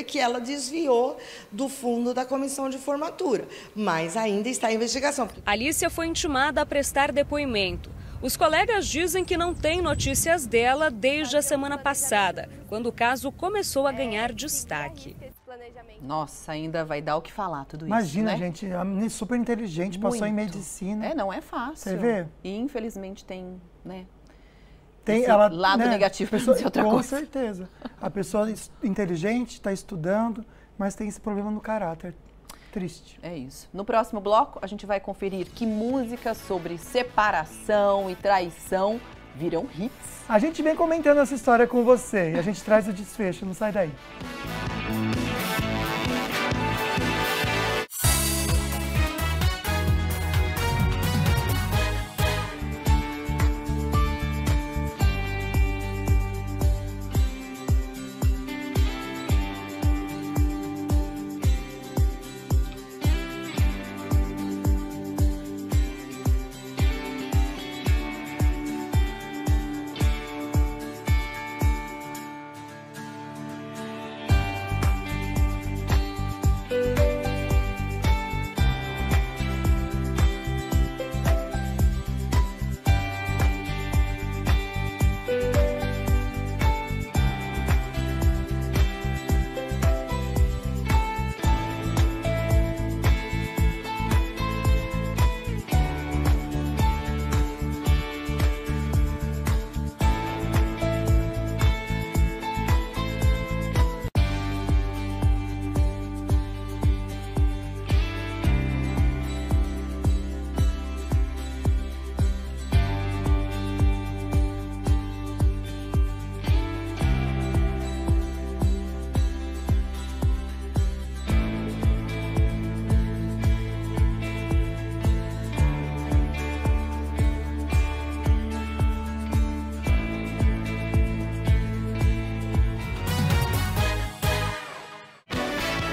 que ela desviou do fundo da comissão de formatura, mas ainda está em investigação. A Alicia foi intimada a prestar depoimento. Os colegas dizem que não têm notícias dela desde a semana passada, quando o caso começou a ganhar destaque. Nossa, ainda vai dar o que falar tudo isso, Imagina, né? gente, a menina super inteligente, passou em medicina. Não é fácil. Você vê? E infelizmente tem, né? Tem esse lado negativo para dizer outra coisa. Com certeza. A pessoa inteligente, está estudando, mas tem esse problema no caráter. Triste. É isso. No próximo bloco, a gente vai conferir que músicas sobre separação e traição viram hits. A gente vem comentando essa história com você e a gente traz o desfecho. Não sai daí.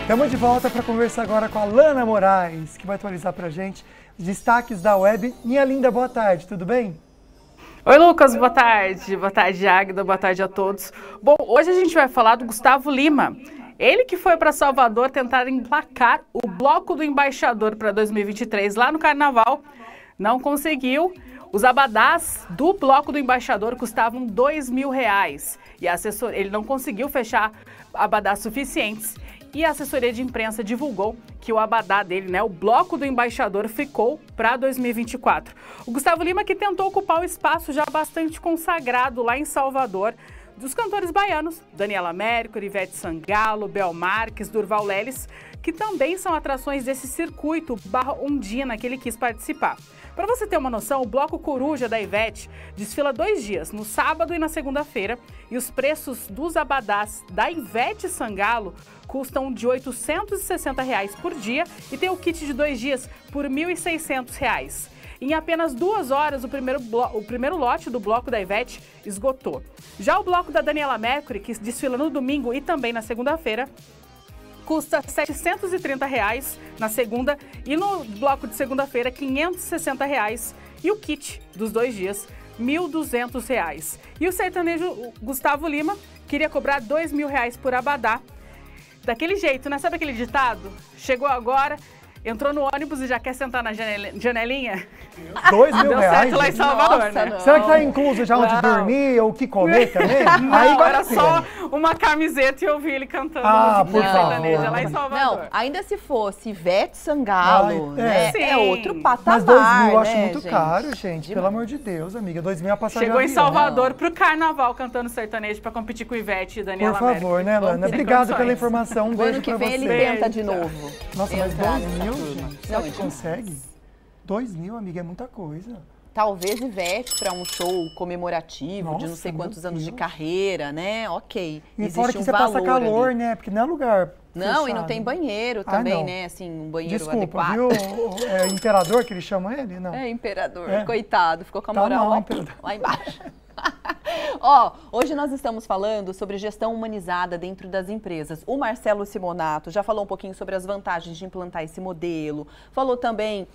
Estamos de volta para conversar agora com a Lana Moraes, que vai atualizar para a gente os destaques da web. Minha linda, boa tarde, tudo bem? Oi, Lucas, boa tarde. Boa tarde, Águida, boa tarde a todos. Bom, hoje a gente vai falar do Gustavo Lima. Ele que foi para Salvador tentar emplacar o Bloco do Embaixador para 2023 lá no Carnaval. Não conseguiu. Os abadás do Bloco do Embaixador custavam R$2.000. e ele não conseguiu fechar abadás suficientes. E a assessoria de imprensa divulgou que o abadá dele, né, o bloco do embaixador, ficou para 2024. O Gustavo Lima, que tentou ocupar o espaço já bastante consagrado lá em Salvador, dos cantores baianos, Daniela Mercury, Ivete Sangalo, Bel Marques, Durval Leles, que também são atrações desse circuito Barra Ondina que ele quis participar. Para você ter uma noção, o Bloco Coruja da Ivete desfila 2 dias, no sábado e na segunda-feira, e os preços dos abadás da Ivete Sangalo custam de R$ 860 por dia e tem o kit de 2 dias por R$ 1.600. Em apenas 2 horas, o primeiro lote do bloco da Ivete esgotou. Já o bloco da Daniela Mercury, que desfila no domingo e também na segunda-feira, custa R$ 730 na segunda e no bloco de segunda-feira R$ 560 e o kit dos 2 dias R$ 1.200. E o sertanejo Gustavo Lima queria cobrar R$ 2.000 por abadá. Daquele jeito, né? Sabe aquele ditado? Chegou agora, entrou no ônibus e já quer sentar na janelinha? R$2.000? Deu certo lá em Salvador, Nossa, né? Será que tá incluso já onde dormir ou o que comer também? Não, Aí vai era só uma camiseta e eu vi ele cantando musiquinha sertaneja lá em Salvador. Não, ainda se fosse Ivete Sangalo, né? Sim. É outro patamar, Mas 2.000 eu acho né, muito gente? caro, gente. Pelo amor de Deus, amiga. 2.000 é a passagem Chegou de em avião. Salvador pro carnaval cantando sertanejo pra competir com Ivete e Daniela Por favor, né, Lana? Obrigado pela informação. Um beijo ano que pra vem você. ele tenta de novo. Nossa, mas Entrar 2.000, nessa gente? turma. Será Não, que é consegue? 2.000, amiga, é muita coisa. Talvez Ivete para um show comemorativo de não sei quantos anos de carreira, né? Ok. E existe fora que um você passa valor calor, ali. né? Porque não é lugar Não, fechado. e não tem banheiro Ah, também, não. né? Assim, um banheiro Desculpa, adequado. viu? É imperador que eles chamam ele? Não. É, imperador. É. Coitado, ficou com a Tá moral mal, lá, imperador. lá embaixo. Ó, hoje nós estamos falando sobre gestão humanizada dentro das empresas. O Marcelo Simonato já falou um pouquinho sobre as vantagens de implantar esse modelo, falou também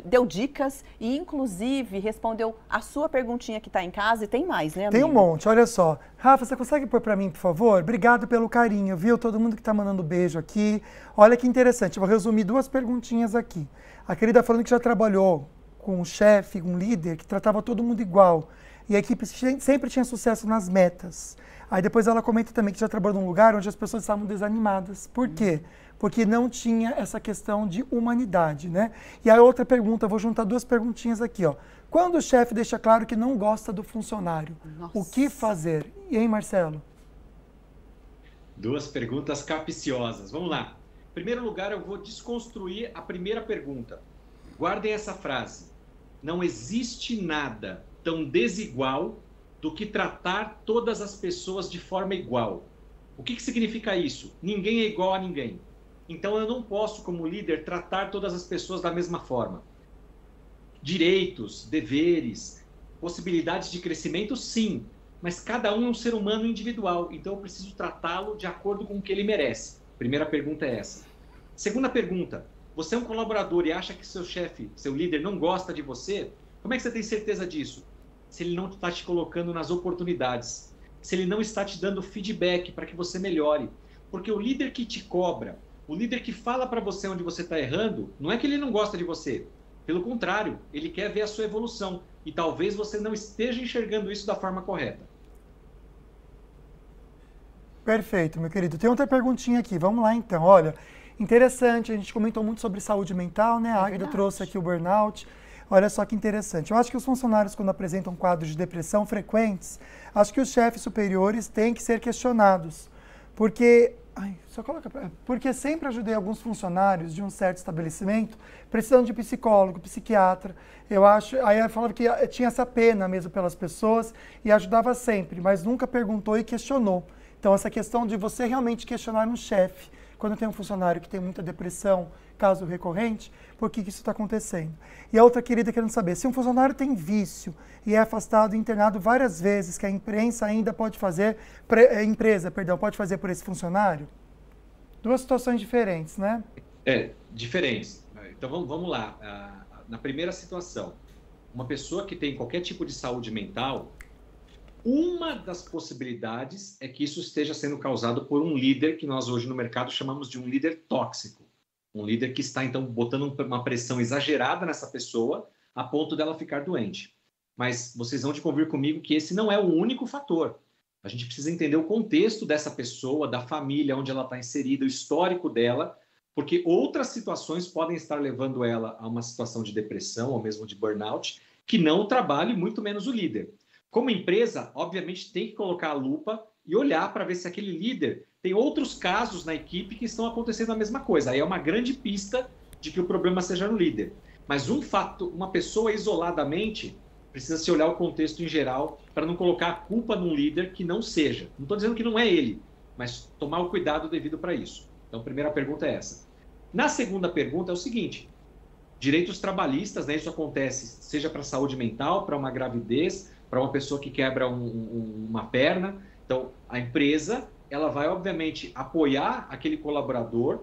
deu dicas e inclusive respondeu a sua perguntinha que está em casa e tem mais, né, amigo? Tem um monte, olha só. Rafa, você consegue pôr para mim, por favor? Obrigado pelo carinho, viu? Todo mundo que está mandando beijo aqui. Olha que interessante, eu vou resumir 2 perguntinhas aqui. A querida falando que já trabalhou com um chefe, um líder, que tratava todo mundo igual. E a equipe sempre tinha sucesso nas metas. Aí depois ela comenta também que já trabalhou num lugar onde as pessoas estavam desanimadas. Por quê? Porque não tinha essa questão de humanidade, né? E a outra pergunta, eu vou juntar 2 perguntinhas aqui, ó. Quando o chefe deixa claro que não gosta do funcionário, o que fazer? E aí, Marcelo? 2 perguntas capciosas. Vamos lá. Em primeiro lugar, eu vou desconstruir a primeira pergunta. Guardem essa frase. Não existe nada tão desigual do que tratar todas as pessoas de forma igual. O que significa isso? Ninguém é igual a ninguém. Então eu não posso, como líder, tratar todas as pessoas da mesma forma. Direitos, deveres, possibilidades de crescimento, sim. Mas cada um é um ser humano individual. Então eu preciso tratá-lo de acordo com o que ele merece. Primeira pergunta é essa. Segunda pergunta. Você é um colaborador e acha que seu chefe, seu líder, não gosta de você? Como é que você tem certeza disso? Se ele não está te colocando nas oportunidades, se ele não está te dando feedback para que você melhore. Porque o líder que te cobra, o líder que fala para você onde você está errando, não é que ele não gosta de você. Pelo contrário, ele quer ver a sua evolução. E talvez você não esteja enxergando isso da forma correta. Perfeito, meu querido. Tem outra perguntinha aqui. Vamos lá, então. Olha, interessante. A gente comentou muito sobre saúde mental, né? A Águida trouxe aqui o burnout. Olha só que interessante. Eu acho que os funcionários, quando apresentam quadros de depressão frequentes, acho que os chefes superiores têm que ser questionados. Porque sempre ajudei alguns funcionários de um certo estabelecimento precisando de psicólogo, psiquiatra. Eu acho, aí eu falava que tinha essa pena mesmo pelas pessoas e ajudava sempre, mas nunca perguntou e questionou. Então essa questão de você realmente questionar um chefe, quando tem um funcionário que tem muita depressão, caso recorrente, por que isso está acontecendo? E a outra querida querendo saber, se um funcionário tem vício e é afastado e internado várias vezes, que a empresa ainda pode fazer, pode fazer por esse funcionário? 2 situações diferentes, né? Diferentes. Então vamos lá. Na primeira situação, uma pessoa que tem qualquer tipo de saúde mental, uma das possibilidades é que isso esteja sendo causado por um líder que nós hoje no mercado chamamos de um líder tóxico. Um líder que está, então, botando uma pressão exagerada nessa pessoa a ponto dela ficar doente. Mas vocês vão de convir comigo que esse não é o único fator. A gente precisa entender o contexto dessa pessoa, da família onde ela está inserida, o histórico dela, porque outras situações podem estar levando ela a uma situação de depressão ou mesmo de burnout, que não o trabalho e muito menos o líder. Como empresa, obviamente, tem que colocar a lupa e olhar para ver se aquele líder tem outros casos na equipe que estão acontecendo a mesma coisa. Aí é uma grande pista de que o problema seja no líder. Mas uma pessoa isoladamente, precisa se olhar o contexto em geral para não colocar a culpa num líder que não seja. Não estou dizendo que não é ele, mas tomar o cuidado devido para isso. Então, a primeira pergunta é essa. Na segunda pergunta é o seguinte: direitos trabalhistas, né? Isso acontece seja para a saúde mental, para uma gravidez, para uma pessoa que quebra uma perna. Então, a empresa ela vai, obviamente, apoiar aquele colaborador.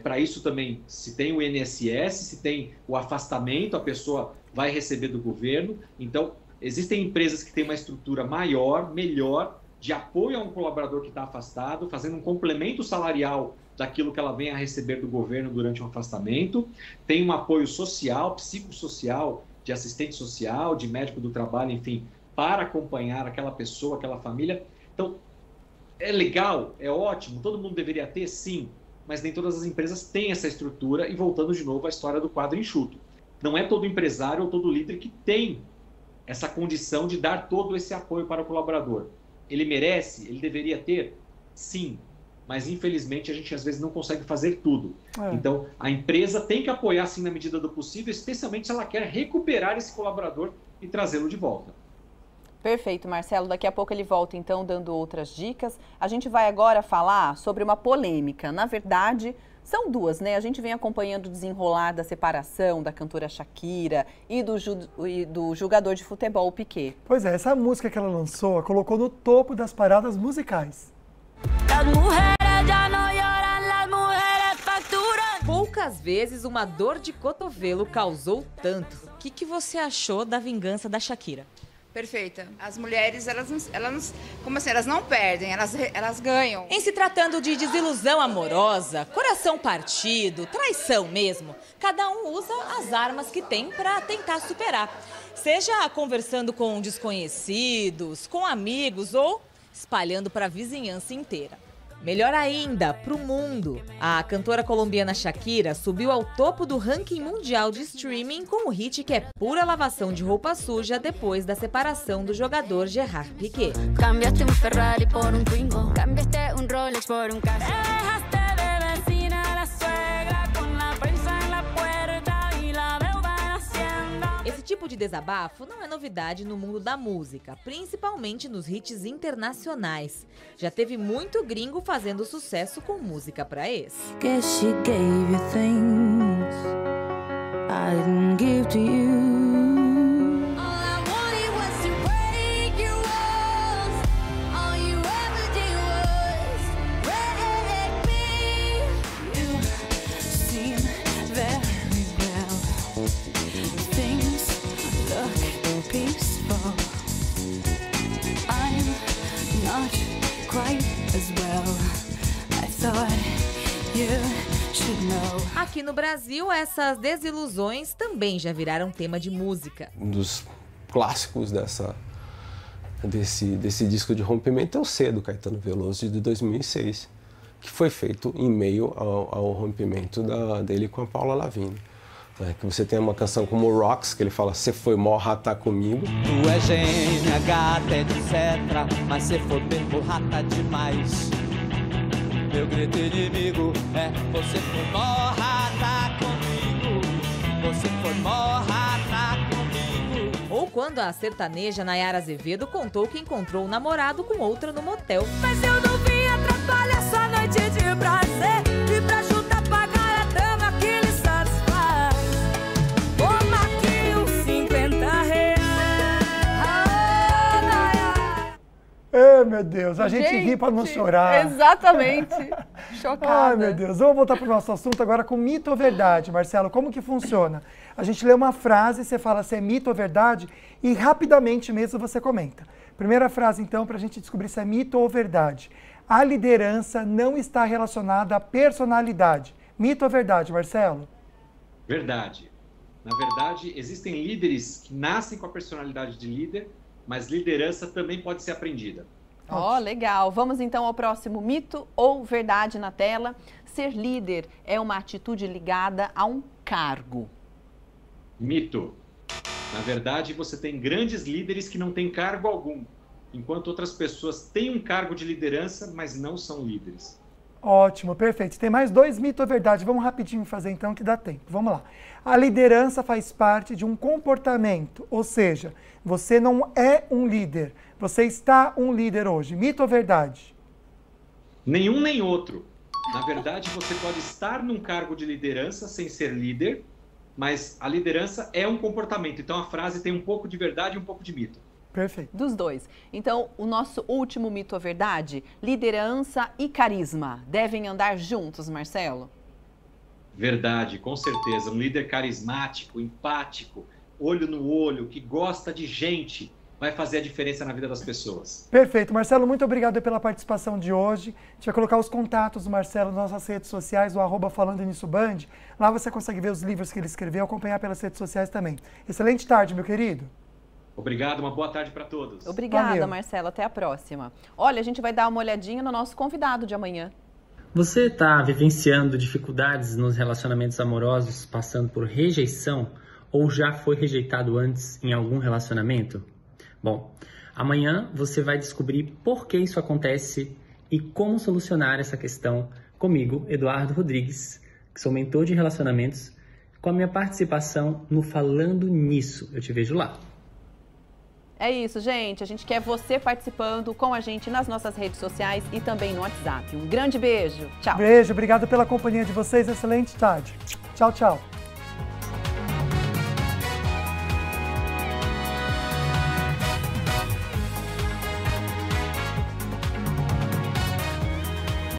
Para isso também, se tem o INSS, se tem o afastamento, a pessoa vai receber do governo. Então, existem empresas que têm uma estrutura maior, melhor, de apoio a um colaborador que está afastado, fazendo um complemento salarial daquilo que ela vem a receber do governo durante um afastamento. Tem um apoio social, psicossocial, de assistente social, de médico do trabalho, enfim, para acompanhar aquela pessoa, aquela família. Então, é legal, é ótimo, todo mundo deveria ter, sim, mas nem todas as empresas têm essa estrutura. E voltando de novo à história do quadro enxuto. Não é todo empresário ou todo líder que tem essa condição de dar todo esse apoio para o colaborador. Ele merece? Ele deveria ter? Sim. Mas, infelizmente, a gente às vezes não consegue fazer tudo. Então, a empresa tem que apoiar, sim, na medida do possível, especialmente se ela quer recuperar esse colaborador e trazê-lo de volta. Perfeito, Marcelo. Daqui a pouco ele volta, então, dando outras dicas. A gente vai agora falar sobre uma polêmica. Na verdade, são duas, né? A gente vem acompanhando o desenrolar da separação da cantora Shakira e do jogador de futebol, Piqué. Pois é, essa música que ela lançou, a colocou no topo das paradas musicais. Poucas vezes uma dor de cotovelo causou tanto. O que você achou da vingança da Shakira? Perfeita. As mulheres, elas como assim, elas não perdem, elas ganham. Em se tratando de desilusão amorosa, coração partido, traição mesmo, cada um usa as armas que tem para tentar superar. Seja conversando com desconhecidos, com amigos ou espalhando para a vizinhança inteira. Melhor ainda, para o mundo. A cantora colombiana Shakira subiu ao topo do ranking mundial de streaming com o hit que é pura lavação de roupa suja depois da separação do jogador Gerard Piqué. Cambiaste um Ferrari por um Twingo, cambiaste um Rolex por um carro. Esse tipo de desabafo não é novidade no mundo da música, principalmente nos hits internacionais. Já teve muito gringo fazendo sucesso com música pra ex. Aqui no Brasil, essas desilusões também já viraram tema de música. Um dos clássicos desse disco de rompimento é o C, do Caetano Veloso, de 2006, que foi feito em meio ao rompimento dele com a Paula Lavigne. Que você tem uma canção como Rocks, que ele fala: "Você foi mó rata comigo". Tu é gêmea, gata, etc. Mas se for mesmo rata demais. Meu grito inimigo é: você foi mó rata comigo. Você foi mó rata comigo. Ou quando a sertaneja Nayara Azevedo contou que encontrou o namorado com outra no motel. Mas eu não vim atrapalhar sua noite de prazer. E pra juntar pagar a dama que lhe satisfaz. Toma aqui uns 50 reais. Meu Deus, a gente ri para não chorar. Exatamente. Chocada. Ai, meu Deus. Vamos voltar para o nosso assunto agora com mito ou verdade. Marcelo, como que funciona? A gente lê uma frase, você fala se é mito ou verdade e rapidamente mesmo você comenta. Primeira frase, então, para a gente descobrir se é mito ou verdade. A liderança não está relacionada à personalidade. Mito ou verdade, Marcelo? Verdade. Na verdade, existem líderes que nascem com a personalidade de líder, mas liderança também pode ser aprendida. Ó, legal. Vamos então ao próximo mito ou verdade na tela. Ser líder é uma atitude ligada a um cargo. Mito. Na verdade, você tem grandes líderes que não têm cargo algum, enquanto outras pessoas têm um cargo de liderança, mas não são líderes. Ótimo, perfeito. Tem mais 2 mitos ou verdade. Vamos rapidinho fazer então que dá tempo. Vamos lá. A liderança faz parte de um comportamento, ou seja, você não é um líder, você está um líder hoje. Mito ou verdade? Nenhum nem outro. Na verdade, você pode estar num cargo de liderança sem ser líder, mas a liderança é um comportamento. Então a frase tem um pouco de verdade e um pouco de mito. Perfeito. Dos dois. Então, o nosso último mito ou verdade, liderança e carisma devem andar juntos, Marcelo? Verdade, com certeza. Um líder carismático, empático, olho no olho, que gosta de gente, vai fazer a diferença na vida das pessoas. Perfeito. Marcelo, muito obrigado pela participação de hoje. A gente vai colocar os contatos do Marcelo nas nossas redes sociais, o @FalandoNissoBand. Lá você consegue ver os livros que ele escreveu, acompanhar pelas redes sociais também. Excelente tarde, meu querido. Obrigado, uma boa tarde para todos. Obrigada, Valeu. Marcelo. Até a próxima. Olha, a gente vai dar uma olhadinha no nosso convidado de amanhã. Você está vivenciando dificuldades nos relacionamentos amorosos, passando por rejeição ou já foi rejeitado antes em algum relacionamento? Bom, amanhã você vai descobrir por que isso acontece e como solucionar essa questão comigo, Eduardo Rodrigues, que sou mentor de relacionamentos, com a minha participação no Falando Nisso. Eu te vejo lá. É isso, gente. A gente quer você participando com a gente nas nossas redes sociais e também no WhatsApp. Um grande beijo. Tchau. Beijo, obrigado pela companhia de vocês. Excelente tarde. Tchau, tchau.